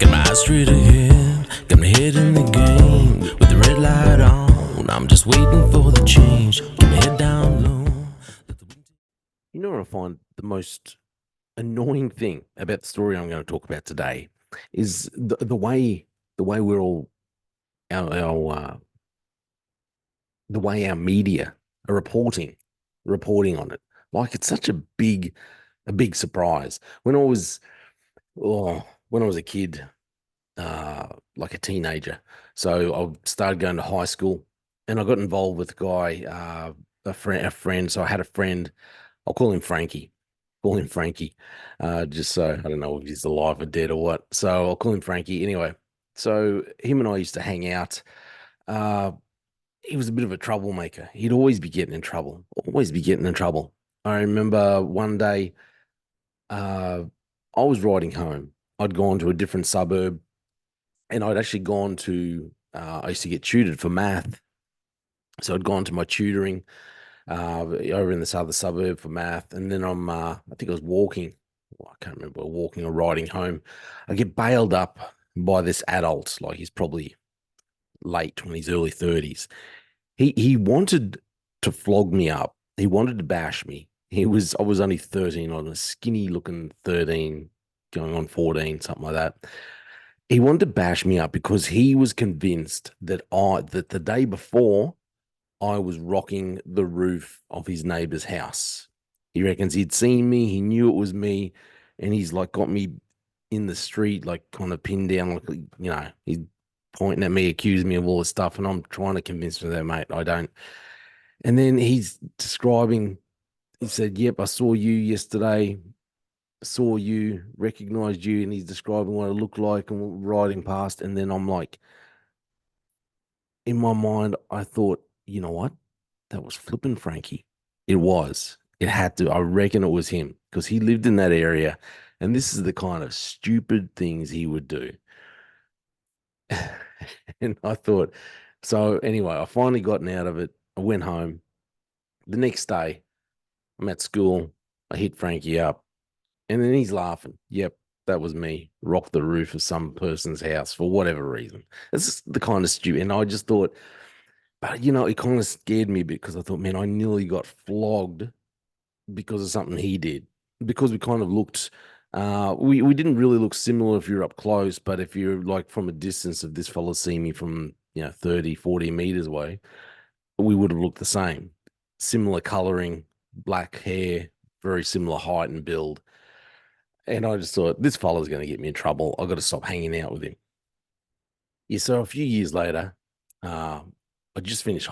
Got my eyes straight ahead, got my head in the game. With the red light on, I'm just waiting for the change. Keep my head down low. You know what I find the most annoying thing about the story I'm going to talk about today is the way we're all our the way our media are reporting on it. Like it's such a big surprise. When I was a kid, like a teenager. So I started going to high school, and I got involved with a guy, a friend. So I had a friend. I'll call him Frankie. Call him Frankie, just so I don't know if he's alive or dead or what. So I'll call him Frankie anyway. So him and I used to hang out. Uh, he was a bit of a troublemaker. He'd always be getting in trouble. Always be getting in trouble. I remember one day, uh, I was riding home. I'd gone to a different suburb, and I'd actually gone to I used to get tutored for math. So I'd gone to my tutoring over in this other suburb for math, and then I think I was walking. Well, I can't remember walking or riding home. I get bailed up by this adult, like he's probably late 20s, early 30s. He wanted to flog me up. He wanted to bash me. I was only 13, on a skinny looking 13, going on 14, something like that. He wanted to bash me up because he was convinced that the day before I was rocking the roof of his neighbor's house. He reckons he'd seen me, he knew it was me, and he's like got me in the street, like kind of pinned down, like he's pointing at me, accusing me of all this stuff, and I'm trying to convince him that, mate, I don't. And then he's describing. He said, "Yep, I saw you yesterday. Saw you, recognized you," and he's describing what I looked like and riding past. And then I'm like, in my mind, I thought, you know what? That was flipping Frankie. It was. It had to. I reckon it was him because he lived in that area. And this is the kind of stupid things he would do. And I thought, so anyway, I finally gotten out of it. I went home. The next day, I'm at school. I hit Frankie up, and then he's laughing. Yep, that was me. Rocked the roof of some person's house for whatever reason. It's just the kind of stupid. And I just thought, but it kind of scared me a bit because I thought, man, I nearly got flogged because of something he did. Because we kind of looked, we didn't really look similar if you're up close, but if you're like from a distance, if this fella see me from 30, 40 meters away, we would have looked the same. Similar coloring, black hair, very similar height and build. And I just thought, this fella's going to get me in trouble. I got to stop hanging out with him. Yeah, so a few years later, uh, I just finished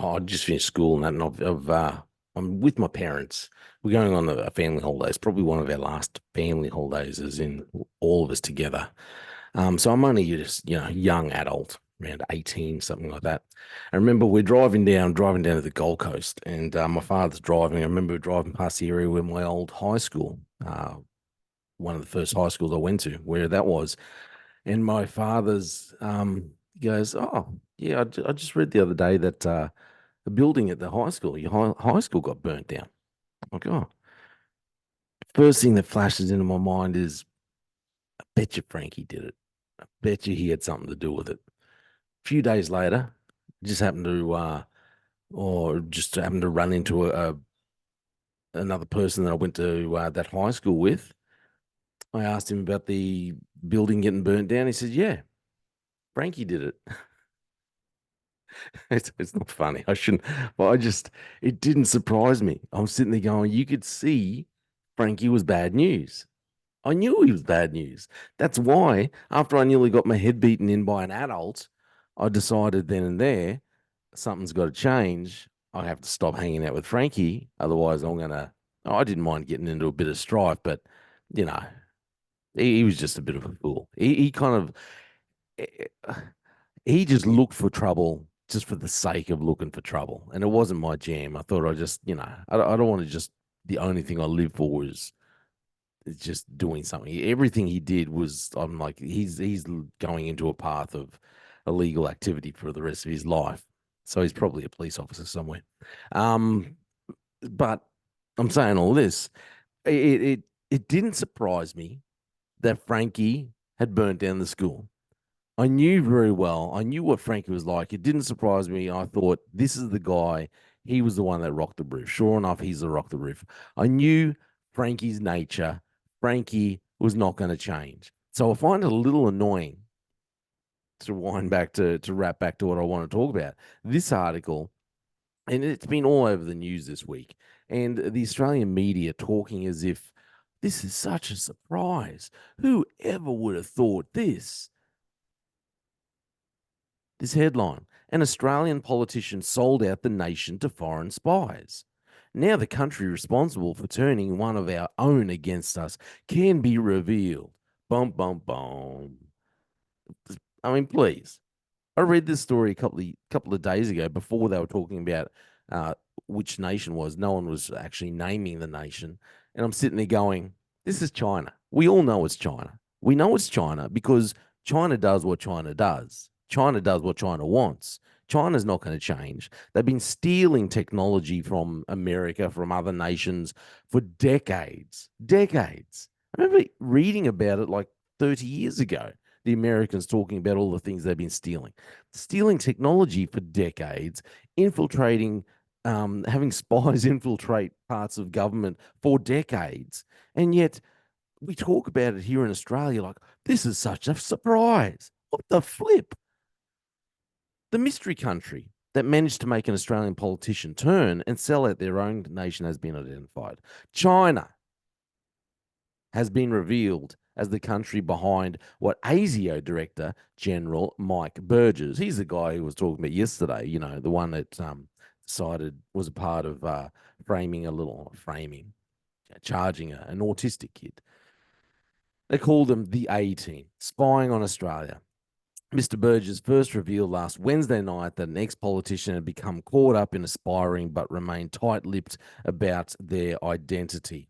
school, and that, and I'm with my parents. We're going on a family holiday. It's probably one of our last family holidays, as in all of us together. So I'm only just young adult, around 18, something like that. I remember we're driving down to the Gold Coast, and my father's driving. I remember driving past the area where my old high school, one of the first high schools I went to, where that was. And my father's goes, "Oh, yeah, I just read the other day that the building at the high school, your high school got burnt down." I'm like, oh, first thing that flashes into my mind is, I bet you Frankie did it. I bet you he had something to do with it. A few days later, just happened to, or just happened to run into another person that I went to that high school with. I asked him about the building getting burnt down. He said, "Yeah, Frankie did it." It's not funny. I shouldn't, but it didn't surprise me. I was sitting there going, you could see Frankie was bad news. I knew he was bad news. That's why, after I nearly got my head beaten in by an adult, I decided then and there, something's got to change. I have to stop hanging out with Frankie. Otherwise, I didn't mind getting into a bit of strife, but, you know, he was just a bit of a fool. He kind of, eh, he just looked for trouble just for the sake of looking for trouble. And it wasn't my jam. I thought I don't want to just, the only thing I live for is just doing something. Everything he did was, I'm like, he's going into a path of illegal activity for the rest of his life. So he's probably a police officer somewhere. Um, but I'm saying all this, it didn't surprise me that Frankie had burnt down the school. I knew very well. I knew what Frankie was like. It didn't surprise me. I thought this is the guy. He was the one that rocked the roof. Sure enough, he's the rock the roof. I knew Frankie's nature. Frankie was not going to change. So I find it a little annoying to wind back to wrap back to what I want to talk about. This article, and it's been all over the news this week, and the Australian media talking as if this is such a surprise. Who ever would have thought this? This headline: An Australian politician sold out the nation to foreign spies. Now the country responsible for turning one of our own against us can be revealed. Bum, bum, bum. I mean, please. I read this story a couple of days ago before they were talking about uh, which nation was. No one was actually naming the nation. And I'm sitting there going, this is China. We all know it's China. We know it's China because China does what China does. China does what China wants. China's not going to change. They've been stealing technology from America, from other nations for decades. Decades. I remember reading about it like 30 years ago, the Americans talking about all the things they've been stealing technology for decades, infiltrating, having spies infiltrate parts of government for decades. And yet we talk about it here in Australia like this is such a surprise. What the flip? The mystery country that managed to make an Australian politician turn and sell out their own nation has been identified. China has been revealed as the country behind what ASIO Director General Mike Burgess, he's the guy who was talking about yesterday, the one that decided was a part of charging an autistic kid. They called him the A Team, spying on Australia. Mr. Burgess first revealed last Wednesday night that an ex politician had become caught up in aspiring but remained tight lipped about their identity.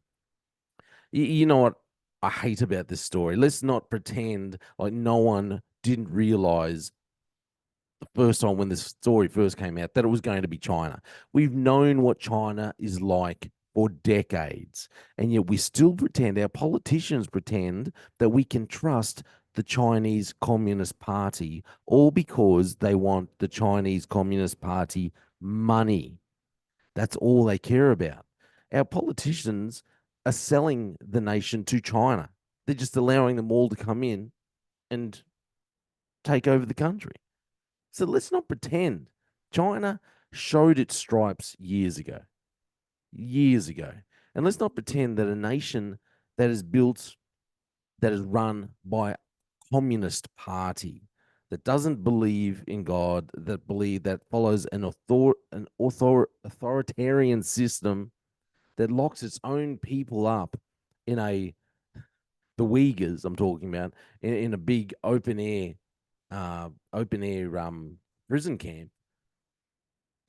You know what I hate about this story? Let's not pretend like no one didn't realize the first time when this story first came out that it was going to be China. We've known what China is like for decades, and yet we still pretend, our politicians pretend, that we can trust the Chinese Communist Party, all because they want the Chinese Communist Party money. That's all they care about. Our politicians are selling the nation to China. They're just allowing them all to come in and take over the country. So let's not pretend. China showed its stripes years ago. Years ago. And let's not pretend that a nation that is built, that is run by a communist party, that doesn't believe in God, that follows authoritarian system, that locks its own people up in the Uyghurs I'm talking about, in a big open air prison camp,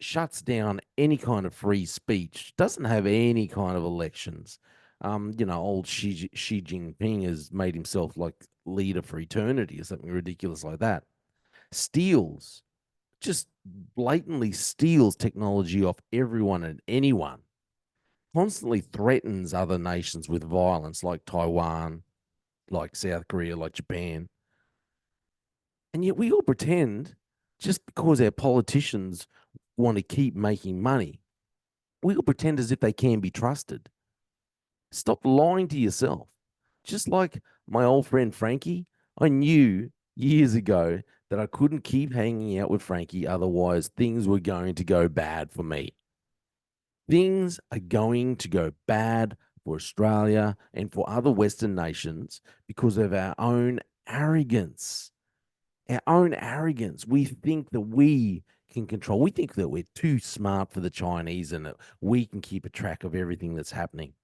shuts down any kind of free speech, doesn't have any kind of elections. Old Xi Jinping has made himself like leader for eternity or something ridiculous like that. Steals, just blatantly steals technology off everyone and anyone. Constantly threatens other nations with violence, like Taiwan, like South Korea, like Japan. And yet we all pretend just because our politicians want to keep making money, we all pretend as if they can be trusted. Stop lying to yourself. Just like my old friend Frankie, I knew years ago that I couldn't keep hanging out with Frankie, otherwise, things were going to go bad for me. Things are going to go bad for Australia and for other Western nations because of our own arrogance. Our own arrogance. We think that we can control. We think that we're too smart for the Chinese and that we can keep a track of everything that's happening.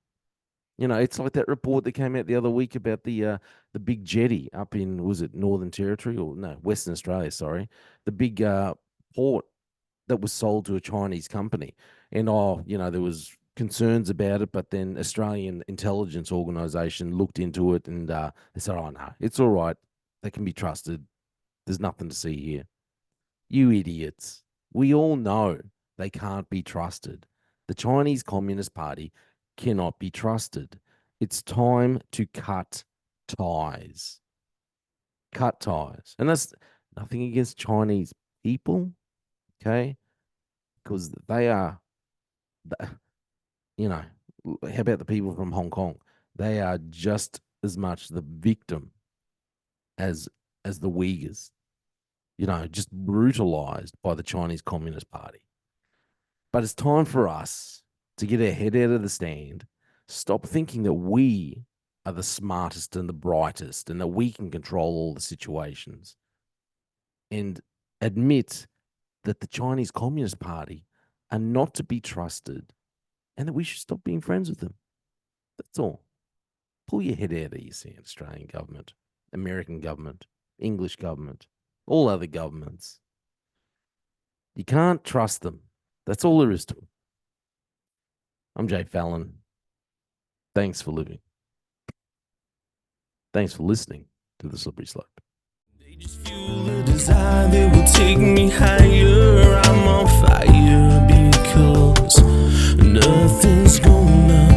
It's like that report that came out the other week about the big jetty up in, was it Northern Territory, or no, Western Australia, sorry. The big port that was sold to a Chinese company. And there was concerns about it, but then Australian intelligence organization looked into it and they said, oh no, it's all right. They can be trusted. There's nothing to see here. You idiots. We all know they can't be trusted. The Chinese Communist Party cannot be trusted. It's time to cut ties. Cut ties. And Nothing against Chinese people, okay? Because they are, you know, how about the people from Hong Kong? They are just as much the victim as the Uyghurs, just brutalized by the Chinese Communist Party. But it's time for us to get our head out of the stand, stop thinking that we are the smartest and the brightest and that we can control all the situations, and admit that the Chinese Communist Party are not to be trusted and that we should stop being friends with them. That's all. Pull your head out of your sand, Australian government, American government, English government, all other governments. You can't trust them. That's all there is to it. I'm Jay Fallon. Thanks for living. Thanks for listening to The Slippery Slope. They just fuel a desire that will take me higher. I'm on fire because nothing's gonna